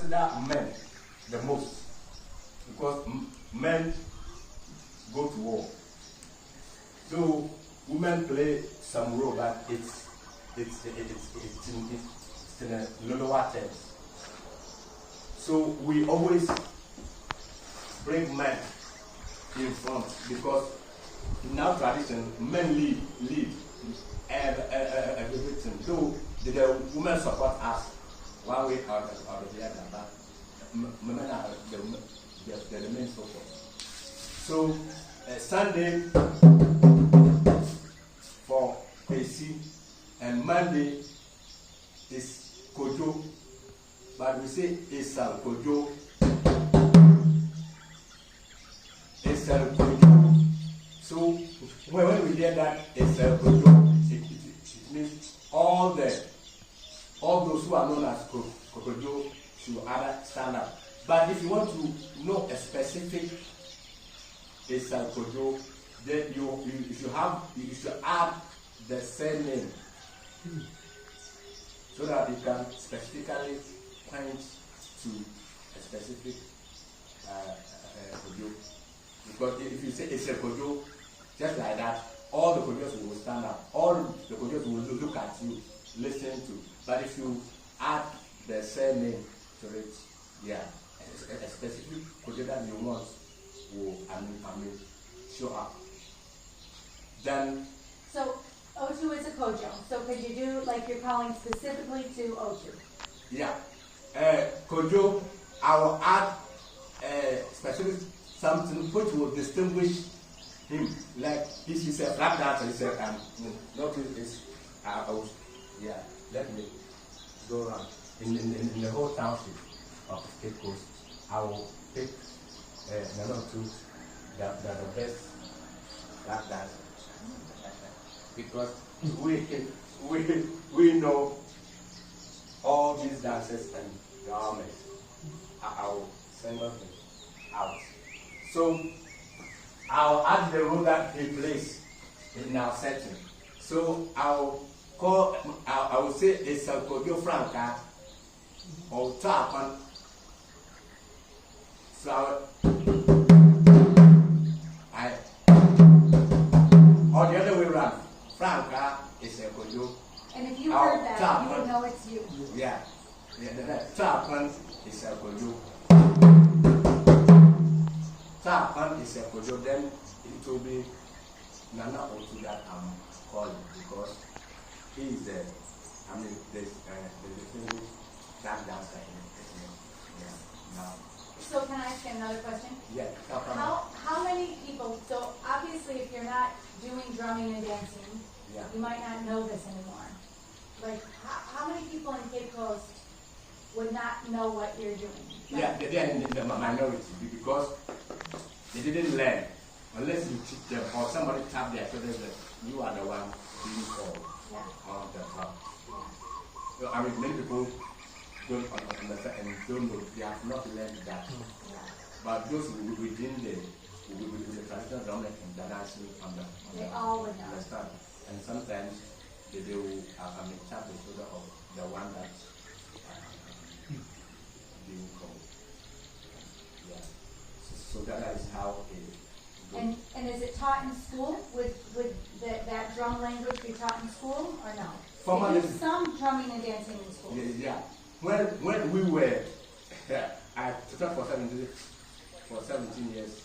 consider men the most because men go to war. So women play some role, but it's in a lower terms. So we always bring men in front because in our tradition, men lead everything. Though the women support us one way or the other, but women are the main focus. So Sunday for AC and Monday is Kojo, but we say Esal Kojo. Esal Kojo. So when we hear that Esal Kojo, it means all those who are known as Kojo should either stand up. But if you want to know a specific Esal Kojo, then you should add the surname so that you can specifically point to a specific Kojo. Because if you say it's a Kojo, just like that, all the Kojos will stand up, all the Kojos will look at you, listen to. But if you add the surname to it, yeah, a specific Kojo that you want will show up. Then so O2 is a Kojo. So could you do like you're calling specifically to O2? Yeah. Kojo, I will add specific something which will distinguish him. Like this is a flat dancer, he said, not is yeah, let me go around. In the whole township of Cape Coast, I will pick one or two that are the best flat dancers. Because we know all these dancers and government. I will send them out. So I'll add the role that he plays in our setting. So I will say it's a Kojo Franca or Tapan. So or the other way around. Franca is a Kojo. And if you heard that, you would know it's you. Yeah. Tapan is a Kojo. Tapan is a Kojo, then it will be Nana Otu that I'm calling because he is the distinguished tap dancer now. So can I ask you another question? Yeah. How many people, so obviously if you're not doing drumming and dancing, yeah, you might not know this anymore. Like how many people in Cape Coast would not know what you're doing? Like, yeah, they're in the minority because they didn't learn unless you teach them or somebody tap their shoulders that you are the one being called on the top. So, I mean, many people don't understand and don't know, they have not learned that. But those within the traditional drum and the dancing they all would know. Understand. And sometimes they will tap the shoulder of the one that's being called. Yeah. So that is how it goes. And is it taught in school? Would that drum language be taught in school or no? Formally, some drumming and dancing in school. Yeah. When we were, I taught for 17 years,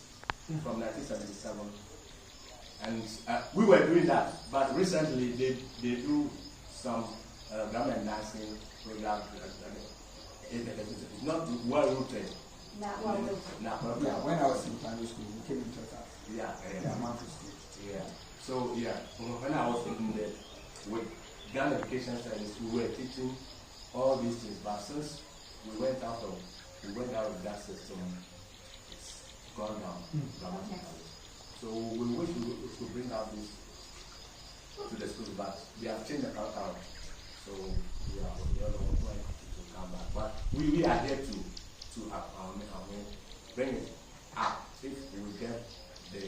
from 1977, and we were doing that. But recently, they do some drum and dancing program. It's not well rooted. Not well rooted. Yeah, when I was in primary school, we came into that. Yeah. Yeah. So when I was in the with Ghana Education Service, we were teaching all these things. But since we went out of that system, it's gone down dramatically. Okay. So we wish to bring out this to the schools, but we have changed the curriculum. So we are going to come back. But we are here to bring it up if we get the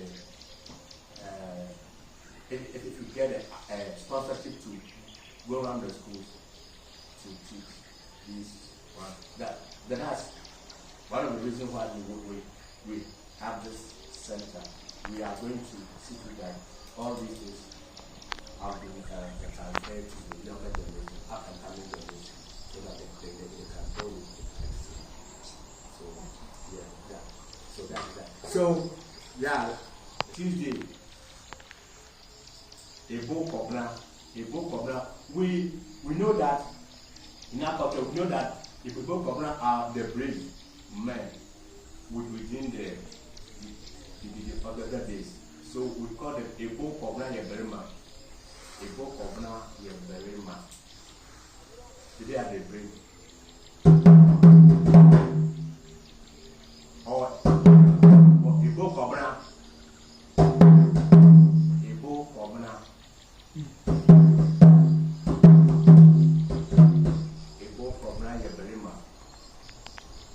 if you get a sponsorship to go around the schools to teach these ones. That Then that's one of the reasons why we have this center. We are going to see to that all these things have been transferred to the younger generation, up and coming generation, so that they can go with it. So, yeah. So that's that. So, yeah, Tuesday, a book of we know that in our culture, we know that the book of are the brave men within the other days. So we call them a book of Yeberima. A book of Yeberima. They are the brave. Or a book of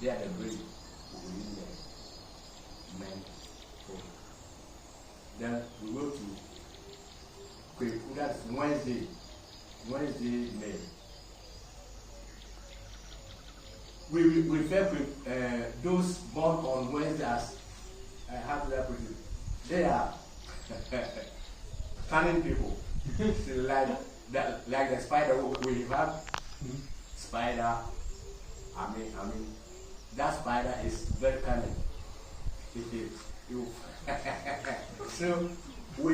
they are the brave within the men. Then we go to Kweku, that's Wednesday May. We refer to those born on Wednesday as how do I put it? They are cunning people. like the spider. We have spider. I mean, that spider is very cunning. So we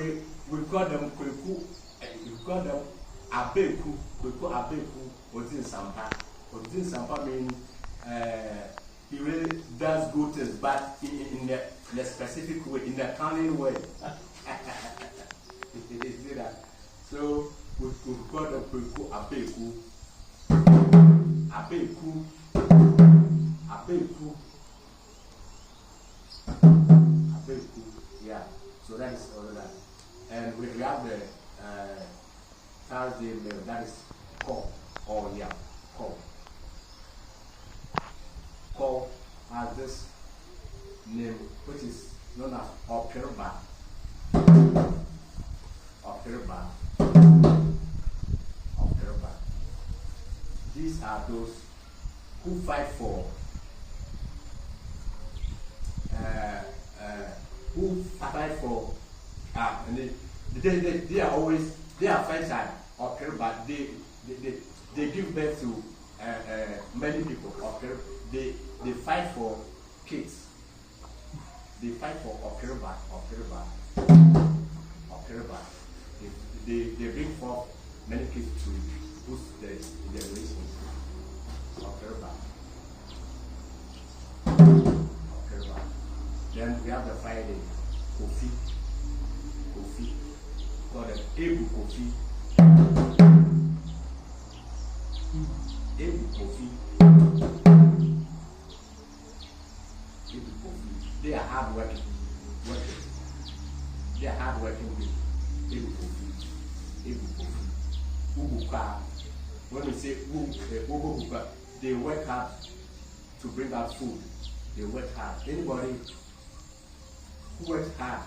call them Kweku. We call them Abeku. Kweku Abeku. Odin Sampa. Odin Sampa means he really does good things, but in the specific way, in the cunning way. So we call them Kweku Abeku. Abeku. Yeah. So that is all that. And we have the Thursday mail, that is call. Oh yeah, call. Call has this name which is known as Opirba. These are those who fight for and they are always fertile or but they give birth to many people or they fight for kids. They fight for Okirba. They bring forth many kids to boost the generation. Okirba. Then we have the Friday, Kofi, called the Ebu Kofi. They are hardworking. They are hardworking people. Ebu Kofi. Ubuka. When we say Ubuka, they work hard to bring out food. They work hard. Anybody who works hard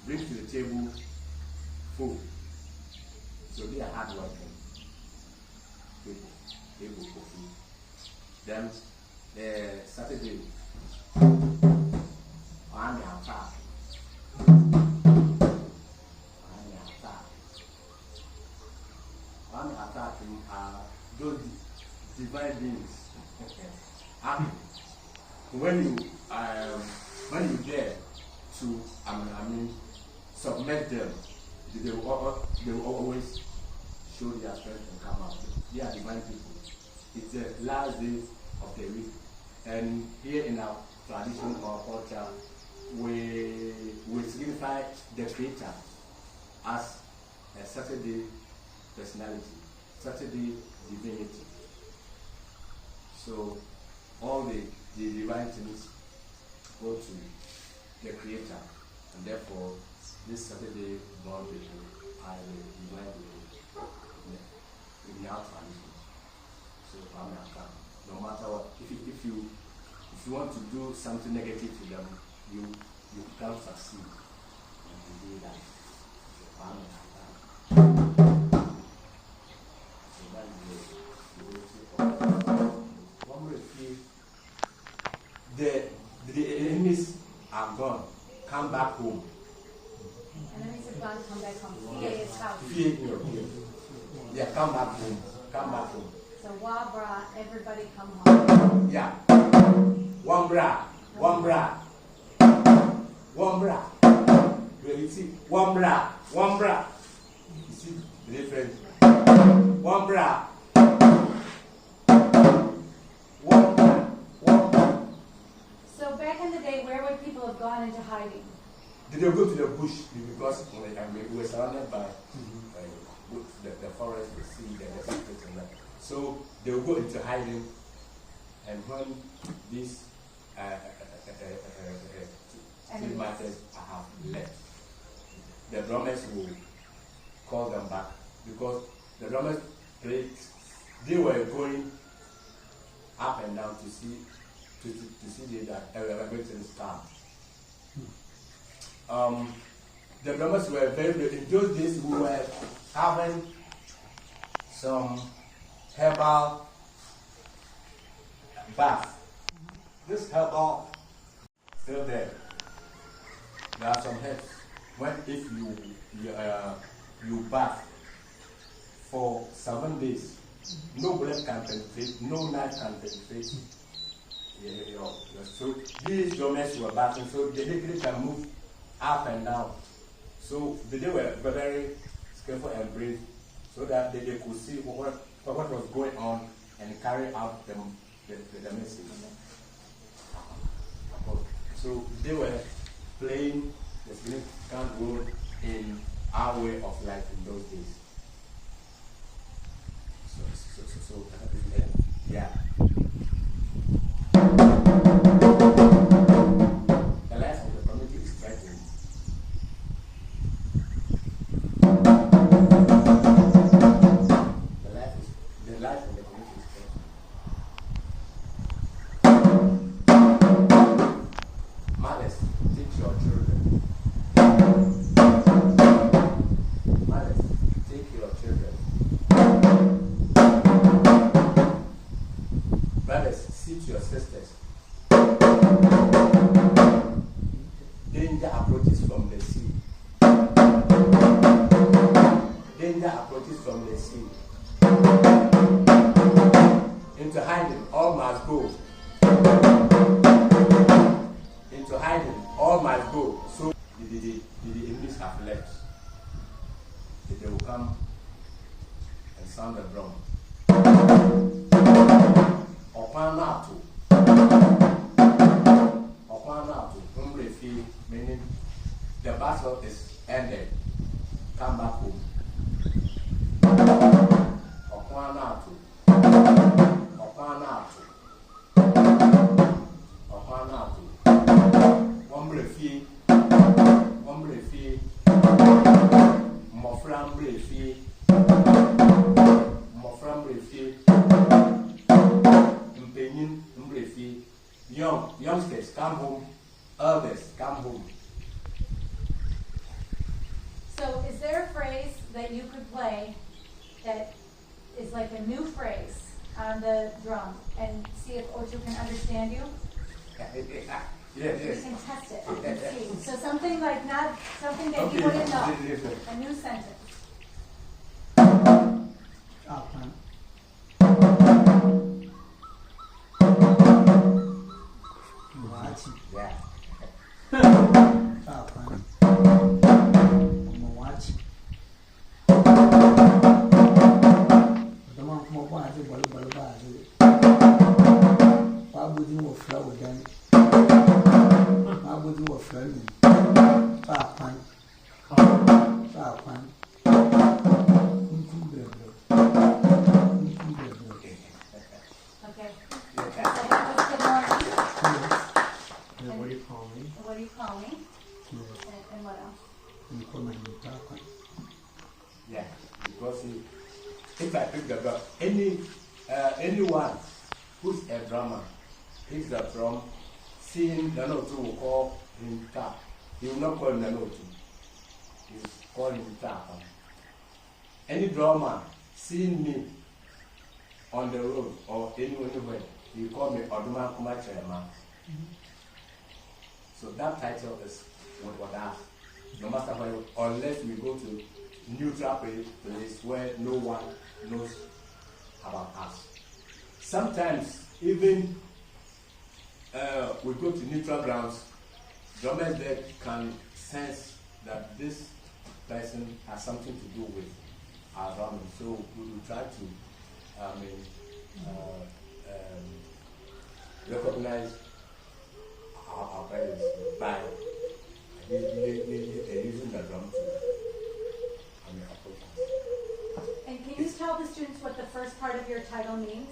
brings to the table food. So they are hardworking people. Able for food. Then Saturday, army attack. Army attacking are those divine beings. Army. When you dare to submit them, they will always show their strength and come out. They are divine people. It's the last day of the week, and here in our tradition or culture, we signify the Creator as a Saturday personality, Saturday divinity. So all the divine things go to the Creator, and therefore this Saturday born people are the divine people in our tradition. So no matter what, if you want to do something negative to them, you can't succeed and do that. So that is the way to the enemies are gone. Come back home. Enemies have gone, come back home. Fear is house. Fear. Yeah, come back home. Come back home. So Wabra, everybody come home. Yeah. One bra. Well, you see, one bra. You see the difference? One bra. So back in the day, where would people have gone into hiding? They will go to the bush because we were surrounded by the forest, the sea, the desert, and that. So they will go into hiding, and when these field marchers have left, the drummers will call them back because the drummers played. They were going up and down to see that everything is calm. The drummers were very good. In those days, we were having some herbal bath. This herbal still there. There are some herbs. If you bath for 7 days, no bullet can penetrate, no knife can penetrate. So these drummers were bathing, so they can move up and down. So they were very skillful and brave, so that they could see what was going on and carry out the message. So they were playing the significant role in our way of life in those days. So yeah. The life of the community is threatened. The life of the community is threatened. Mothers, teach your children. Mothers, take your children. Brothers, teach your sisters. Danger approaches from the sea. Danger approaches from the sea. Into hiding, all must go. Into hiding, all must go. So the enemies have left. They will come and sound the drum. Okwanato, meaning the battle is ended. Come back home. Okwanato. Wambrefi, Moframbrefi, Mpenin Mbrefi. Youngsters come home, elders come home. So is there a phrase that you could play that is like a new phrase on the drum and see if Ocho can understand you? Yes. We can test it and see. So something like not something that you wouldn't know. A new sentence. Okay. So that was good morning. And what do you call me? What do you call me? And what else? You call my name. Yeah, because if I pick the drum, anyone who's a drummer picks the drum, seeing the note will call him tap. He will not call him the note. He will call him tap. Any drummer seeing me on the road or anywhere, he called me Oduma Kuma Chema. So that title is with us. No matter what, unless we go to neutral place where no one knows about us. Sometimes even we go to neutral grounds, drummers there can sense that this person has something to do with our drumming. So we will try to recognize our presence by using the drum to approach us. And can you tell the students what the first part of your title means?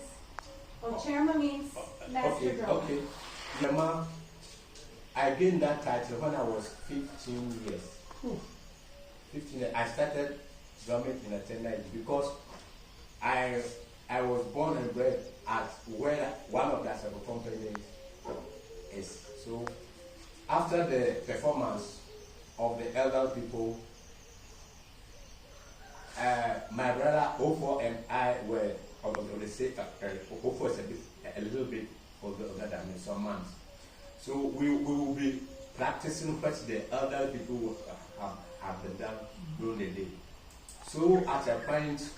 Well, Chairman means master drummer. Okay. Mama, I gained that title when I was 15 years. 15 years. I started drumming in a tender age because I was born and bred at where one of the Asako companies is. So after the performance of the elder people, my brother Ofo and I were on the same. Ofo is a little bit older than me, some months. So we will be practicing what the elder people have been done during the day. So at a point,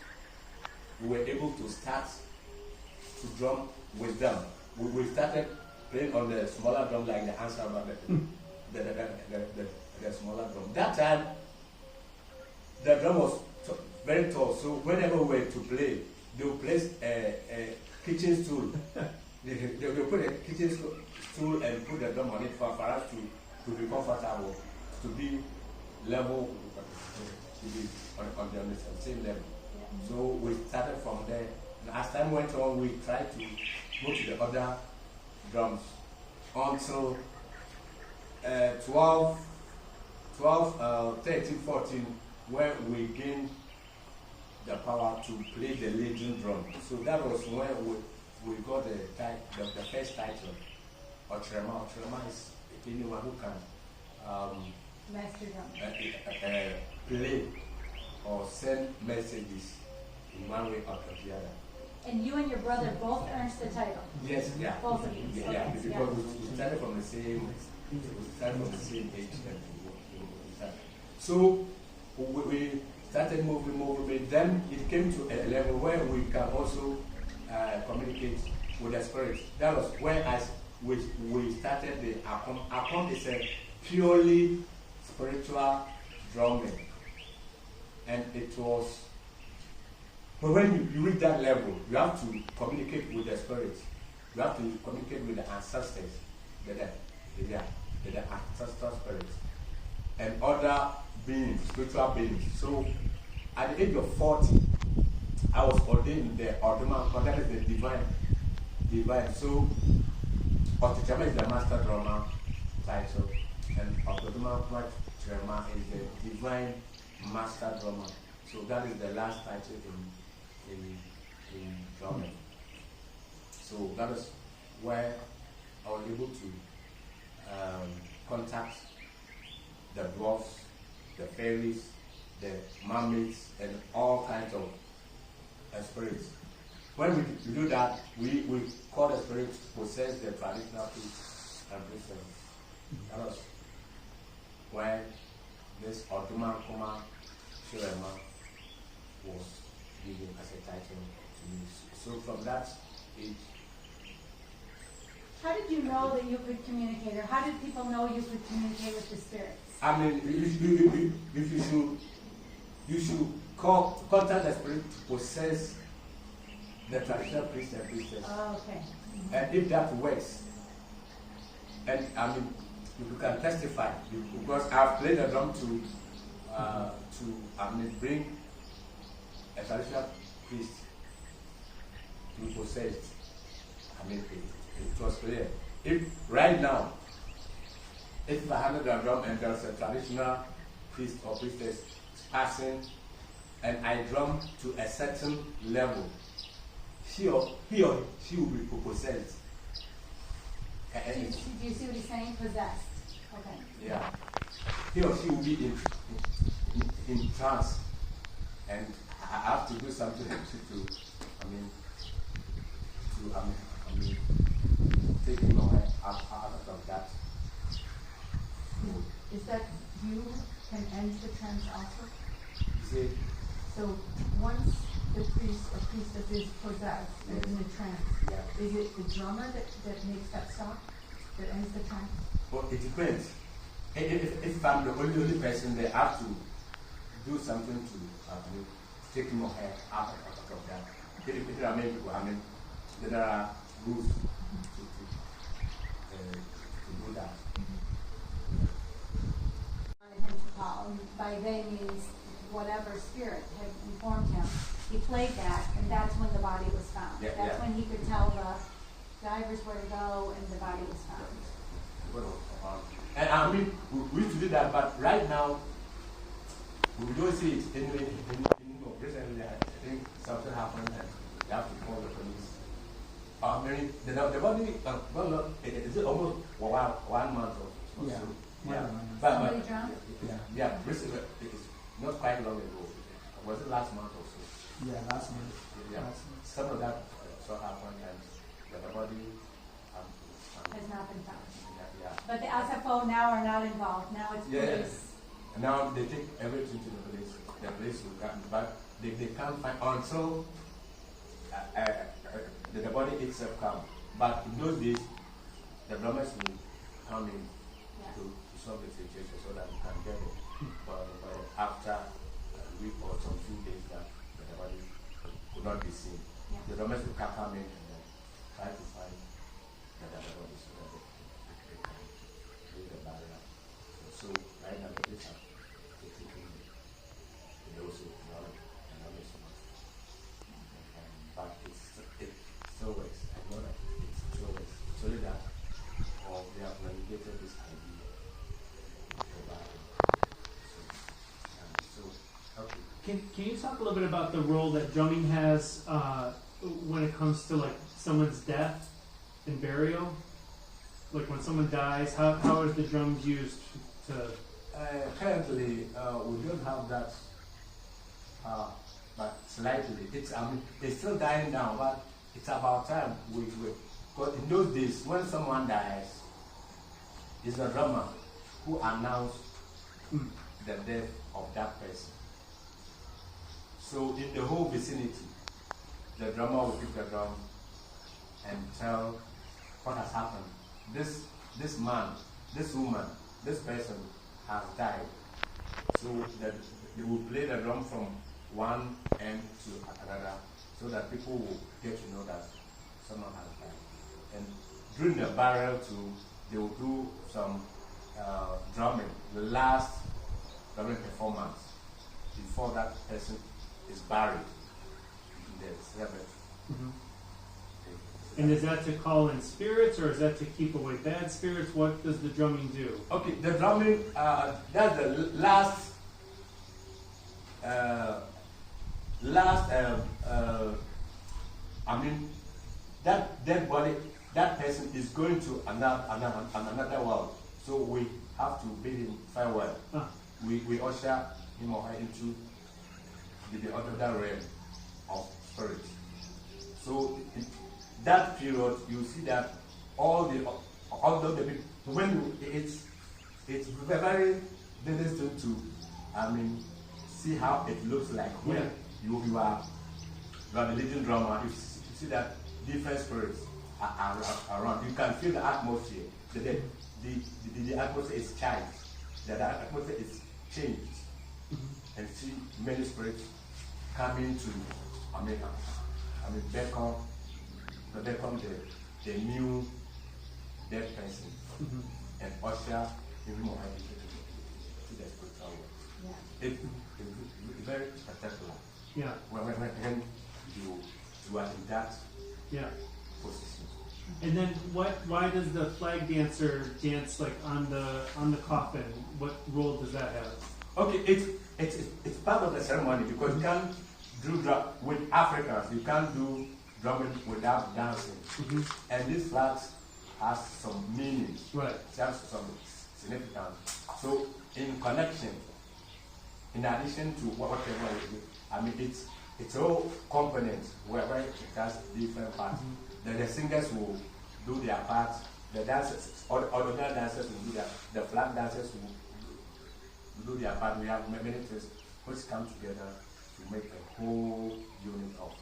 we were able to start to drum with them. We started playing on the smaller drum like the answer about the smaller drum. That time, the drum was very tall, so whenever we were to play, they would place a kitchen stool. They put a kitchen stool and put the drum on it for us to be comfortable, to be level, to be on the same level. So we started from there. And as time went on, we tried to go to the other drums until 13, 14, where we gained the power to play the leading drum. So that was when we got the first title, Otrema. Otrema is anyone who can Master drum. Play or send messages in one way or the other. And you and your brother both earned the title? Yes, yeah. Both of you? Yeah, Okay. because we started from the same age. So we started moving. Then it came to a level where we can also communicate with the spirit. That was where we started the Akom. Akom is a purely spiritual drumming. And it was, but when you reach that level, you have to communicate with the spirits. You have to communicate with the ancestors, the ancestral spirits, and other beings, spiritual beings. So at the age of 40, I was ordained the Oduma, but that is the divine. So Otichama is the master drummer title, and Oduma Chema is the divine master drummer. So that is the last title in drumming. So that is where I was able to contact the dwarfs, the fairies, the mermaids, and all kinds of spirits. When we do that, we call the spirits possess the traditional priests and priestesses. That was when this Oduma Kuma Shirema was given as a title to me. So from that age. How did you know that you could communicate, or how did people know you could communicate with the spirits? I mean, you should contact the spirit to possess the traditional priest and priestess. Oh, okay. Mm-hmm. And if that works, and I mean, you can testify because I've played the drum to bring a traditional priest to be possessed. I mean, it was clear. If right now, if I handle the drum and there's a traditional priest or priestess passing, and I drum to a certain level, he or she will be possessed. Do you see what he's saying? Possessed. Okay. Yeah. He or she will be in trance, and I have to do something to mean, taking your head out of that. Is that you can end the trance also? You see, So once the priest or priestess is possessed and in a trance, yeah. is it the drummer that makes that stop, that ends the trance? Well, it depends. If I'm the only person, they have to do something to take my head out of that. If there are many people, there are rules to do that. Wanted him to call, and by they means whatever spirit had informed him. He played that, and that's when the body was found. Yeah, That's yeah. when he could tell the divers where to go, and the body was found. And we used to do that, but right now, we don't see it anyway. Recently, I think something happened and you have to call the police. The body, it's almost 1 month or so. Yeah. Yeah. Somebody drowned? Yeah, recently, it's not quite long ago. Was it last month or so? Yeah, last month. Yeah. Last month. Some of that so happened and the body Has not been found. yeah. But the SFO now are not involved. Now it's Yeah. police. And now they take everything to the police. The police will come, but they can't find until the body itself comes. But in those days, the drummers will come in Yeah. to solve the situation so that we can get it. But after a week or some few days, that the body could not be seen. Yeah. The drummers will come in and try to find the body so that they can do the barrier. So right now, the police have taken the also knowledge and knowledge so much. But it's still works. I know that it still works. It's only that they have navigated this idea. Can you talk a little bit about the role that drumming has when it comes to like someone's death and burial? Like when someone dies, how is the drums used to? Currently, we don't have that, but slightly. It's still dying down, but it's about time because in those days, when someone dies, it's the drummer who announced the death of that person. So in the whole vicinity, the drummer will pick the drum and tell what has happened. This man, this woman, this person has died. So that they will play the drum from one end to another so that people will get to know that someone has died. And during the burial too, they will do some drumming, the last drumming performance before that person is buried in the cemetery. Mm-hmm. And is that to call in spirits, or is that to keep away bad spirits? What does the drumming do? Okay, the drumming, that's the last, that dead body, that person is going to another world. So we have to bid him farewell. We usher him or her into the other realm of spirit. So in that period, you see that although when it's very interesting to see how it looks like when you are the leading drummer. You see that different spirits are around. You can feel the atmosphere. The atmosphere is changed. The atmosphere is changed. Mm-hmm. And see many spirits coming to become the new dead person and usher him or her to the spiritual world. Yeah. It's very spectacular. Yeah. When you are in that position. And then why does the flag dancer dance like on the coffin? What role does that have? Okay, it's part of the ceremony because you can't do with Africans. You can't do drumming without dancing. Mm-hmm. And this flag has some meaning. Right. It has some significance. So in connection, in addition to whatever it is, it's all components where it has different parts. Mm-hmm. the singers will do their part, the dancers, or the dancers will do their, the flag dancers will do their part. We have many things which come together to make a whole unit of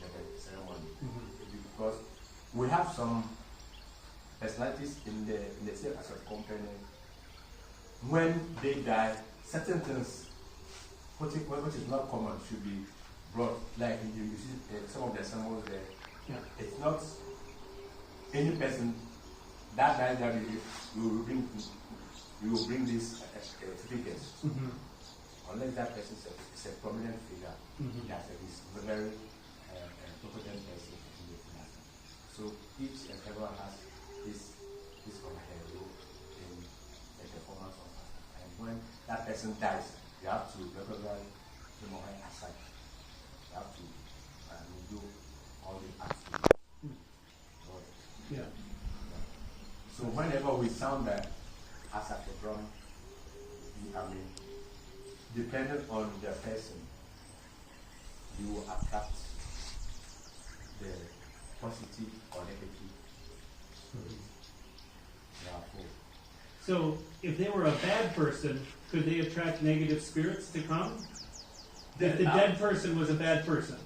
the ceremony. Because we have some personalities in the same as a company. When they die, certain things which is not common should be brought. Like you see some of the symbols there. Yeah. It's not any person that dies that you will bring these certificates. Unless that person is a prominent figure, that is a very important person in the family. So each and everyone has his or her role in the performance of it. And when that person dies, you have to recognize him or her aside. You have to do all the acts. Yeah. So whenever we sound that as at the drum, depending on the person, you will attract the positive or negative. So, if they were a bad person, could they attract negative spirits to come? If the dead person was a bad person?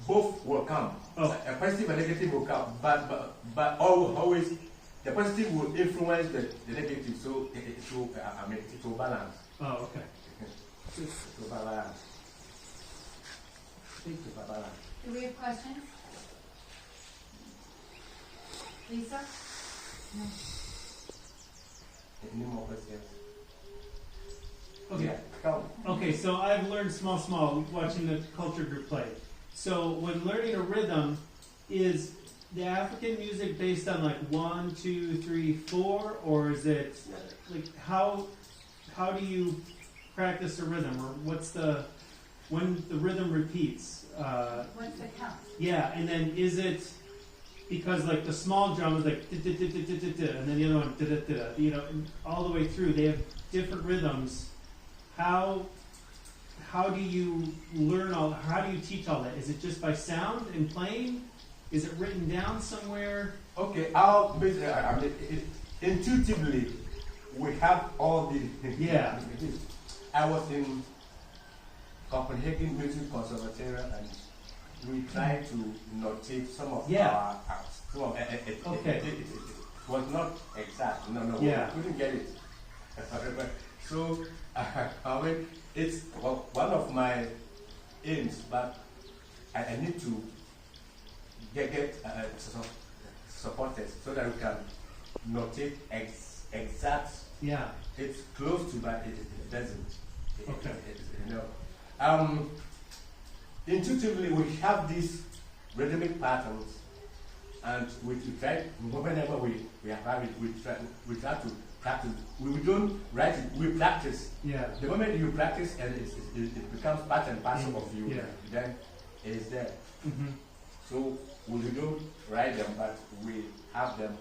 Both will come. Oh. A positive and negative will come, but always the positive will influence the negative, so it will balance. Oh, okay. It will balance. It will balance. Do we have questions? Lisa? No. Any more questions? Okay. Yeah, come. Okay, so I've learned small, watching the culture group play. So when learning a rhythm, is the African music based on like 1, 2, 3, 4, or is it like how do you practice a rhythm, or what's the when the rhythm repeats? What's the count? Yeah, and then is it because like the small drum is like and then the other one you know, and all the way through they have different rhythms. How do you learn all? How do you teach all that? Is it just by sound and playing? Is it written down somewhere? Okay, intuitively, we have all the. Yeah. I was in Copenhagen Music Conservatory, and we tried to notate some of our it was not exact. No, Yeah. we couldn't get it. So, it's one of my aims, but I need to get supported so that we can notate exact. Yeah. It's close to, but it doesn't. Okay. Intuitively, we have these rhythmic patterns, and we try whenever we have it. We try to practice. We don't write it. We practice. Yeah. The moment you practice and it becomes part and parcel of you, then it is there. So we don't write them, but we have them.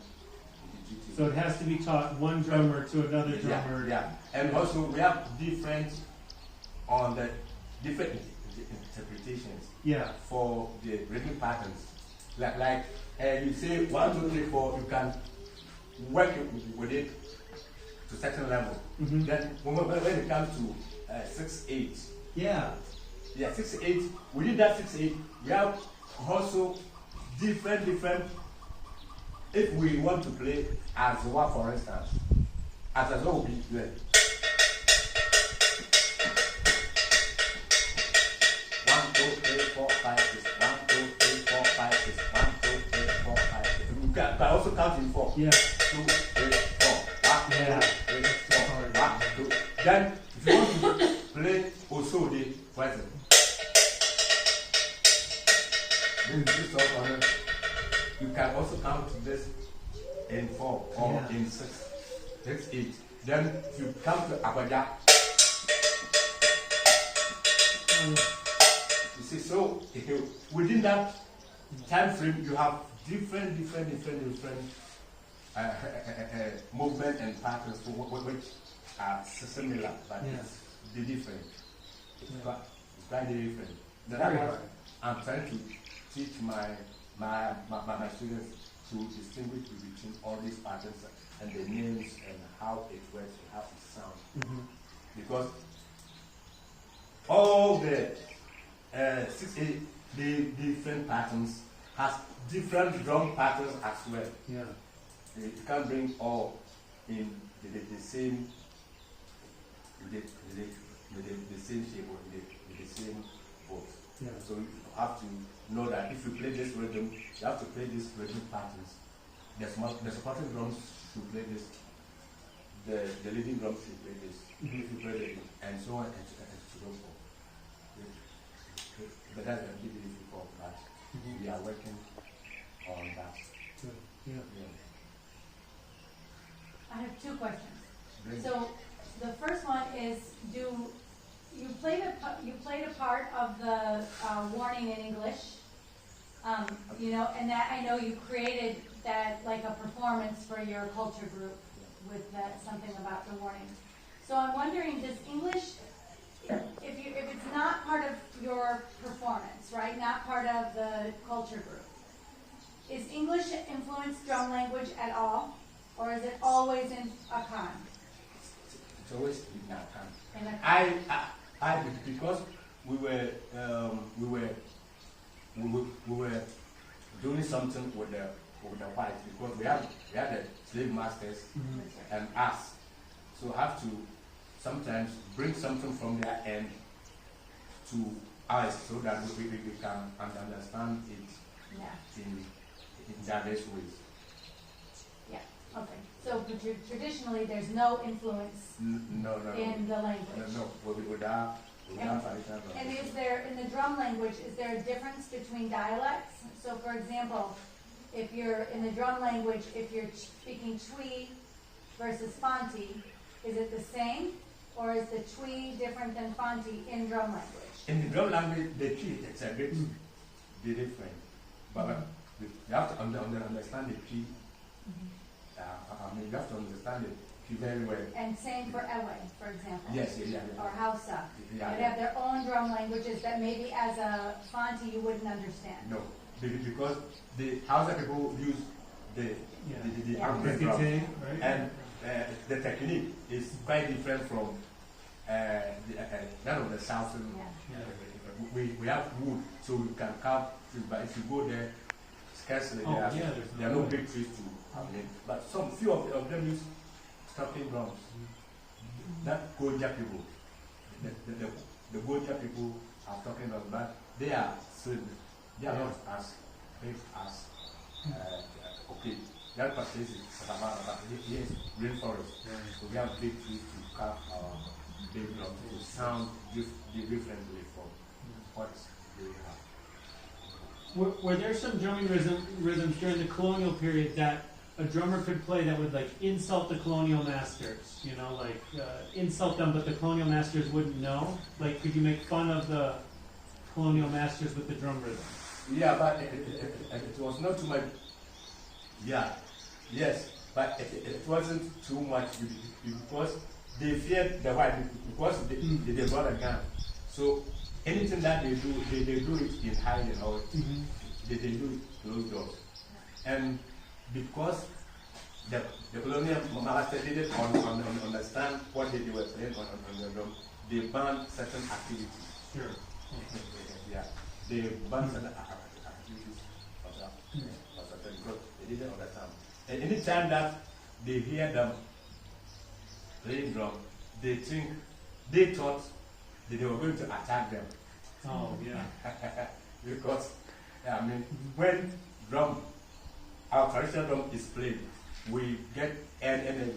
So it has to be taught one drummer to another drummer. Yeah. And also we have different interpretations. Yeah. For the rhythm patterns. Like you say 1, 2, 3, 4, you can work with it to a certain level. Then when it comes to 6, 8. Yeah. Yeah, 6, 8. Within that 6, 8, we have also different. If we want to play Azwa, for instance, Azwa will be played. 1, 2, 3, 4, 5, 6. 1, 2, 3, 4, 5, 6. 1, 2, 3, 4, 5, 6. You can also count in 4. Yeah. 2, 3, 4. 1, Yeah. 2, 3, 4. 1, 2. Then if you want to play also the present. This song, you can also count this in 4 or in 6. 6, 8. Then if you come to Abaja, you see, so within that time frame, you have different movement and patterns which are similar, but it's different. It's quite different. That's what I'm trying to teach my my students to distinguish between all these patterns and the names and how it works and how it sounds. Mm-hmm. Because all the 6 the different patterns has different drum patterns as well. Yeah. You can't bring all in the same the same shape or the same boat. Yeah. So you have to know that if you play this rhythm, you have to play these rhythm patterns. The supporting drums should play this. The leading drums should play this. Mm-hmm. If you play it, and so on and so forth. But that's a bit difficult, but we are working on that. Good. Yeah. Yeah. I have 2 questions. Great. So the first one is, you played a part of the warning in English, you know, and that I know you created that like a performance for your culture group with that something about the warning. So I'm wondering, does English, if it's not part of your performance, right, not part of the culture group, is English influence drum language at all, or is it always in a con? It's always in our time. In a con? I because we were doing something with the whites, because we had the slave masters and us, so have to sometimes bring something from their end to us so that we can understand it Yeah. in diverse ways. Yeah. Okay. So traditionally, there's no influence No. in the language. No, without traditional. And is there, in the drum language, is there a difference between dialects? So for example, if you're in the drum language, if you're speaking Twi versus Fante, is it the same? Or is the Twi different than Fante in drum language? In the drum language, the key is a bit different. But you have to understand the key. You have to understand it very well. And same for Ewe, for example. Yes, yeah. Or Hausa. Yeah. They have their own drum languages that maybe as a Fante you wouldn't understand. No, because the Hausa people use the African drum, right? and the technique is quite different from that of the southern. Yeah. We have wood, so we can carve trees, but if you go there, scarcely there are no big trees to have. But few of them use stopping drums. That Goja people, the Goja people are talking about, but they are not as big as okay. That place is Savannah, but here is rainforest. So we have big trees to carve our big drums to sound differently from what they have. Were there some drumming rhythms during the colonial period that a drummer could play that would like insult the colonial masters? You know, like insult them, but the colonial masters wouldn't know. Like, could you make fun of the colonial masters with the drum rhythm? Yeah, but it was not too much. Yeah, yes, but it wasn't too much because they feared the white because they brought a gun. So anything that they do it in hiding or they do it closed doors. And because the colonial master didn't understand what they were playing on the drum, they banned certain activities. Sure. Yeah, they banned certain activities because they didn't understand. And any time that they hear them playing drum, they thought that they were going to attack them. Oh, yeah. Because, I mean, when our traditional drum is played, we get energy,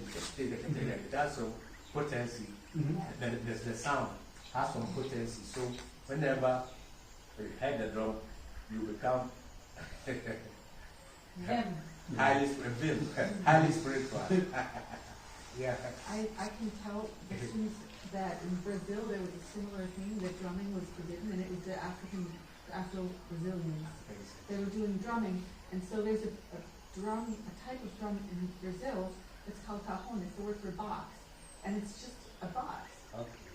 that's some potency. The sound has some potency. So whenever you hear the drum, you become highly spiritual. Yeah. I can tell the students that in Brazil there was a similar thing, that drumming was forbidden, and it was the Afro-Brazilians. They were doing drumming, and so there's a type of drum in Brazil that's called cajon. It's the word for box, and it's just a box.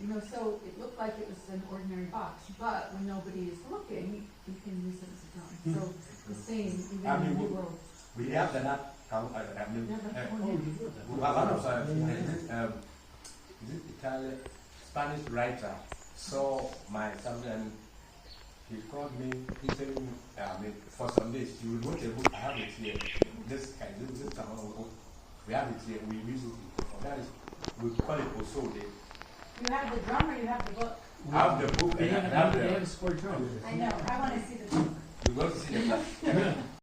You know, so it looked like it was an ordinary box, but when nobody is looking, you can use it as a drum. So the same, even I in mean, the new world. We have the not. I mean, Yeah, that's Oh, one. you do that. one of is it Italian, Spanish writer saw my something and he called me. He said, I mean, for some days you will want a book. I have it here. This kind, this we have it here. We use it. That is, we call it Osode. You have the drum or you have the book? I have the book They and have, I have they the. have a square drum. I know, I wanna see the book. You want to see the